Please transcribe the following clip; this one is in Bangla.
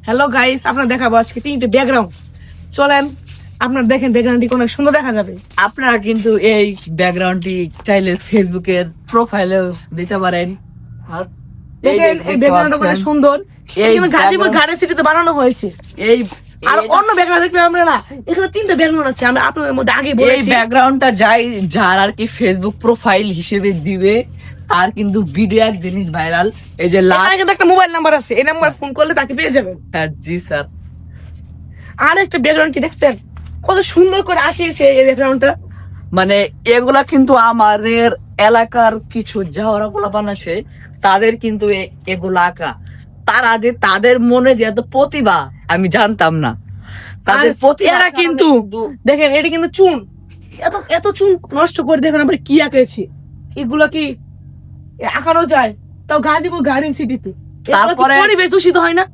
হ্যালো গাইস, আপনার দেখাবো আজকে তিনটে ব্যাকগ্রাউন্ড। চলেন আপনার দেখেন, ব্যাকগ্রাউন্ডটি অনেক সুন্দর দেখা যাবে। আপনারা কিন্তু এই ব্যাকগ্রাউন্ডটি চাইলে ফেসবুকের প্রোফাইলেও দিতে পারেন। আর দেখেন এই ব্যাকগ্রাউন্ডটা কত সুন্দর। এই কিন্তু গাজীপুর background- গার্ডেন সিটিতে বানানো হয়েছে। এই আর অন্য ব্যাকগ্রাউন্ড দেখবেন আপনারা, এখানে তিনটে ব্যাকগ্রাউন্ড আছে। আমি আপনাদের মধ্যে আগে এই বলেছি, ব্যাকগ্রাউন্ডটা যার আর কি ফেসবুক প্রোফাইল হিসেবে দিবে তার কিন্তু ভিডিও একদিন ভাইরাল। এই যে এখানে লাস্ট, কিন্তু একটা মোবাইল নাম্বার আছে, এই নাম্বার ফোন করলে তাকে পেয়ে যাবেন। জি স্যার। আর একটা ব্যাকগ্রাউন্ড কি দেখছেন, কত সুন্দর করে আঁকিয়েছে এই ব্যাকগ্রাউন্ডটা। মানে এগুলা কিন্তু আমাদের এলাকার কিছু যাওয়ারা পোলাপান আছে, তাদের কিন্তু এগুলা আঁকা। তারা যে তাদের মনে যে এত প্রতিভা আমি জানতাম না। তাদের আর প্রতিভা এরা কিন্তু দেখেন, এটা কিন্তু চুন, এত এত চুন নষ্ট করে দেখেন আমরা কি আঁকেছি। এগুলা কি আঁকানো যায়? তাও গাজীপুর গার্ডেন সিটিতে। তারপরে- পরিবেশ দূষিত হয় না?